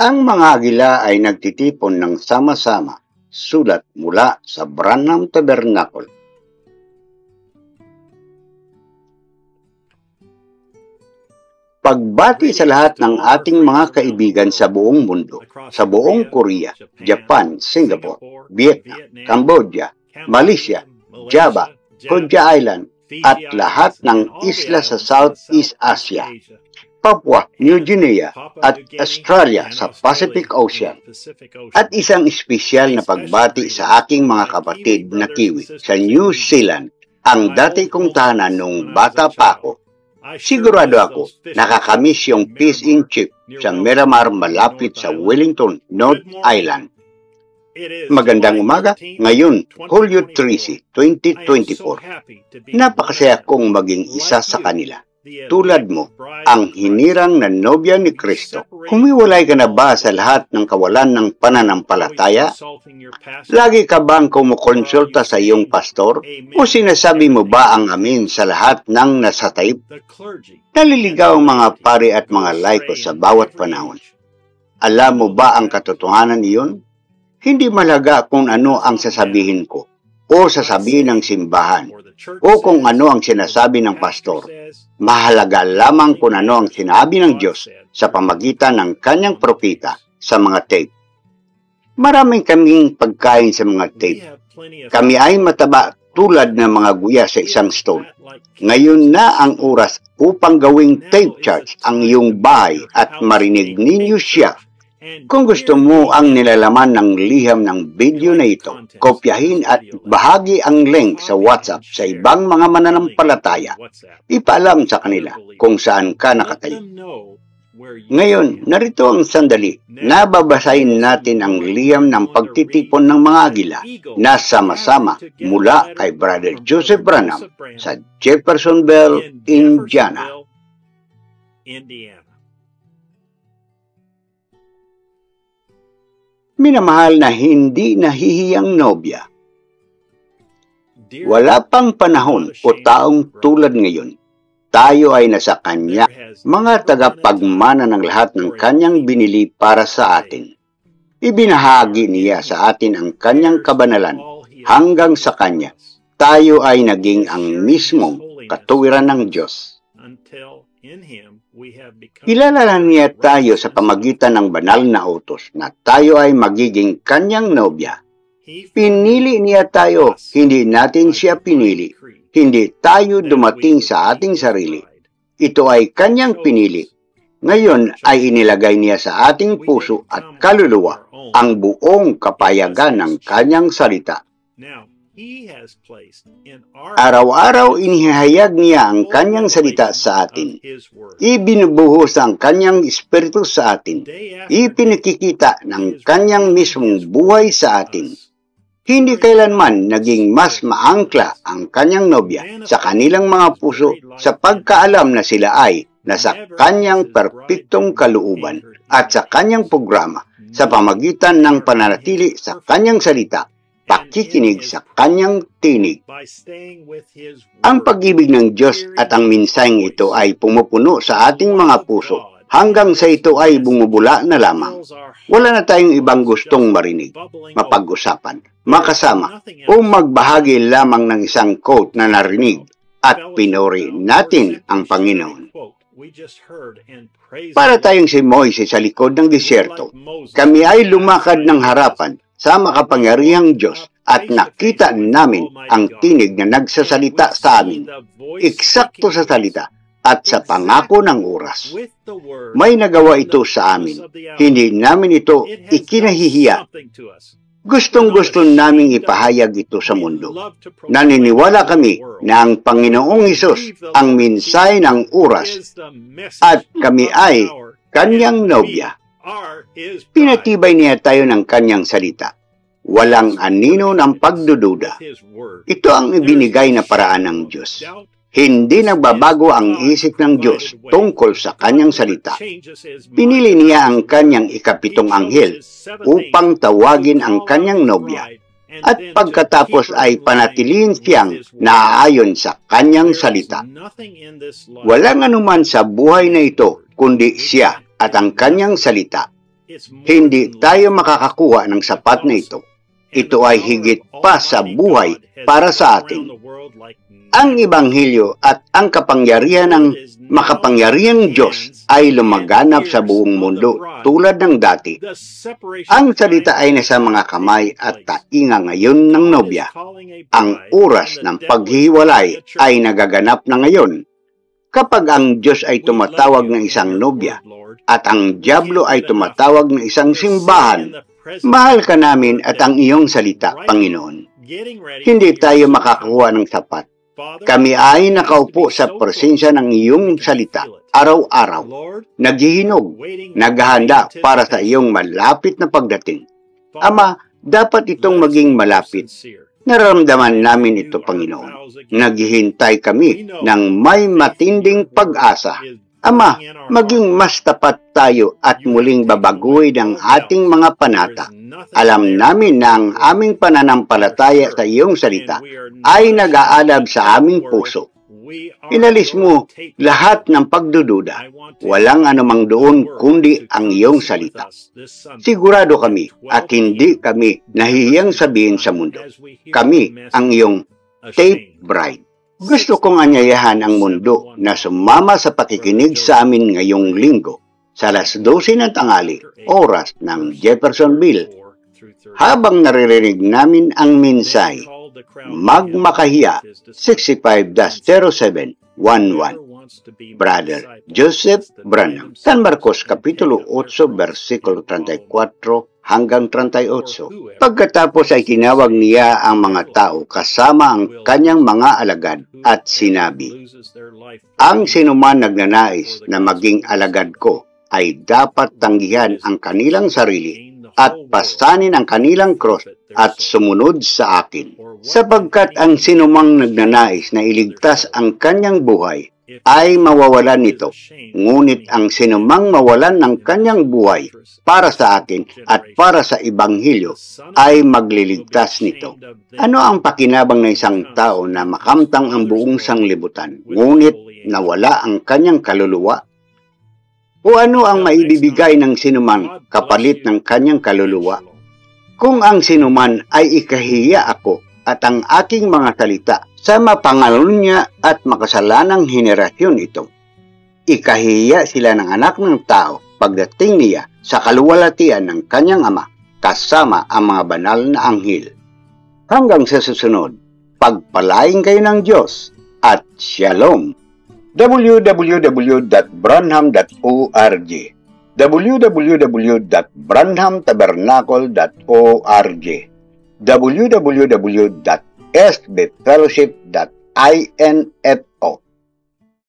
Ang mga agila ay nagtitipon ng sama-sama, sulat mula sa Branham Tabernacle. Pagbati sa lahat ng ating mga kaibigan sa buong mundo, sa buong Korea, Japan, Singapore, Vietnam, Cambodia, Malaysia, Java, Kodja Island, at lahat ng isla sa Southeast Asia, Papua New Guinea at Australia sa Pacific Ocean. At isang espesyal na pagbati sa aking mga kapatid na Kiwi sa New Zealand, ang dati kong tahanan noong bata pa ako. Sigurado ako nakakamiss yung fish and chip sa Miramar malapit sa Wellington, North Island. Magandang umaga, ngayon, Hulyo 13, 2024. Napakasaya kong maging isa sa kanila. Tulad mo, ang hinirang na nobya ni Kristo. Humiwalay ka na ba sa lahat ng kawalan ng pananampalataya? Lagi ka bang kumukonsulta sa iyong pastor? O sinasabi mo ba ang amin sa lahat ng nasa tape? Naliligaw ang mga pari at mga laiko sa bawat panahon. Alam mo ba ang katotohanan iyon? Hindi malaga kung ano ang sasabihin ko, o sasabihin ng simbahan, o kung ano ang sinasabi ng pastor. Mahalaga lamang kung ano ang sinabi ng Diyos sa pamagitan ng kanyang propeta sa mga tape. Maraming kaming pagkain sa mga tape. Kami ay mataba tulad ng mga guya sa isang stone. Ngayon na ang oras upang gawing tape church ang iyong bahay at marinig ninyo siya. Kung gusto mo ang nilalaman ng liham ng video na ito, kopyahin at bahagi ang link sa WhatsApp sa ibang mga mananampalataya. Ipaalam sa kanila kung saan ka nakatayo. Ngayon, narito ang sandali. Nababasahin natin ang liham ng pagtitipon ng mga agila na sama-sama mula kay Brother Joseph Branham sa Jeffersonville, Indiana. Minamahal na hindi nahihiyang nobya. Wala pang panahon o taong tulad ngayon. Tayo ay nasa Kanya, mga tagapagmana ng lahat ng Kanyang binili para sa atin. Ibinahagi niya sa atin ang Kanyang kabanalan hanggang sa Kanya. Tayo ay naging ang mismong katuwiran ng Diyos. Kilala niya tayo sa pamagitan ng banal na utos na tayo ay magiging kanyang nobya. Pinili niya tayo, hindi natin siya pinili. Hindi tayo dumating sa ating sarili. Ito ay kanyang pinili. Ngayon ay inilagay niya sa ating puso at kaluluwa ang buong kapayagan ng kanyang salita. Araw-araw inihayag niya ang kanyang salita sa atin. Ibinubuhos ang kanyang espiritu sa atin. Ipinakikita ng kanyang mismong buhay sa atin. Hindi kailanman naging mas maangkla ang kanyang nobya sa kanilang mga puso sa pagkaalam na sila ay nasa kanyang perpektong kalooban at sa kanyang programa sa pamagitan ng pananatili sa kanyang salita. Pakikinig sa kanyang tinig. Ang pag-ibig ng Diyos at ang mensaheng ito ay pumupuno sa ating mga puso hanggang sa ito ay bumubula na lamang. Wala na tayong ibang gustong marinig, mapag-usapan, makasama o magbahagi lamang ng isang quote na narinig at pinuri natin ang Panginoon. Para tayong si Moises sa likod ng disyerto, kami ay lumakad ng harapan sa makapangyarihang Diyos at nakita namin ang tinig na nagsasalita sa amin, eksakto sa salita at sa pangako ng oras. May nagawa ito sa amin, hindi namin ito ikinahihiya. Gustong-gusto naming ipahayag ito sa mundo. Naniniwala kami na ang Panginoong Hesus ang mensahe ng oras at kami ay kanyang nobya. Pinatibay niya tayo ng kanyang salita. Walang anino ng pagdududa. Ito ang ibinigay na paraan ng Diyos. Hindi nagbabago ang isip ng Diyos tungkol sa kanyang salita. Pinili niya ang kanyang ikapitong anghel upang tawagin ang kanyang nobya. At pagkatapos ay panatilihin siyang naaayon sa kanyang salita. Walang anuman sa buhay na ito kundi siya at ang kanyang salita. Hindi tayo makakakuha ng sapat na ito. Ito ay higit pa sa buhay para sa atin. Ang Ebanghelyo at ang kapangyarihan ng makapangyarihang Diyos ay lumaganap sa buong mundo tulad ng dati. Ang salita ay nasa mga kamay at tainga ngayon ng nobya. Ang oras ng paghihiwalay ay nagaganap na ngayon. Kapag ang Diyos ay tumatawag ng isang nobya at ang diablo ay tumatawag ng isang simbahan, mahal ka namin at ang iyong salita, Panginoon. Hindi tayo makakuha ng sapat. Kami ay nakaupo sa presensya ng iyong salita, araw-araw, naghihinog, naghahanda para sa iyong malapit na pagdating. Ama, dapat itong maging malapit. Nararamdaman namin ito, Panginoon. Naghihintay kami ng may matinding pag-asa. Ama, maging mas tapat tayo at muling babaguhin ang ating mga panata. Alam namin na ang aming pananampalataya sa iyong salita ay nag-aalab sa aming puso. Inalis mo lahat ng pagdududa. Walang anumang doon kundi ang iyong salita. Sigurado kami at hindi kami nahihiyang sabihin sa mundo. Kami ang iyong tape bride. Gusto kong anyayahan ang mundo na sumama sa pakikinig sa amin ngayong linggo sa alas 12 ng tanghali, oras ng Jeffersonville. Habang naririnig namin ang mensahe, Magmakahiya 65-0711. Brother Joseph Branham. San Marcos Kapitulo 8, versikulo 34 hanggang 38. Pagkatapos ay tinawag niya ang mga tao kasama ang kanyang mga alagad at sinabi, ang sinuman nagnanais na maging alagad ko ay dapat tanggihan ang kanilang sarili at pasanin ang kanilang cross at sumunod sa akin. Sapagkat ang sinumang nagnanais na iligtas ang kanyang buhay ay mawawalan nito. Ngunit ang sinumang mawalan ng kanyang buhay para sa akin at para sa Ebanghelyo ay magliligtas nito. Ano ang pakinabang ng isang tao na makamtang ang buong sanglibutan, ngunit nawala ang kanyang kaluluwa? O ano ang maibibigay ng sinuman kapalit ng kanyang kaluluwa? Kung ang sinuman ay ikahiya ako at ang aking mga salita sa mapangalon niya at makasalanang henerasyon ito, ikahiya sila ng anak ng tao pagdating niya sa kaluwalhatian ng kanyang ama kasama ang mga banal na anghel. Hanggang sa susunod, pagpalain kayo ng Diyos at Shalom! www.branham.org www.branhamtabernacle.org www.sbfellowship.info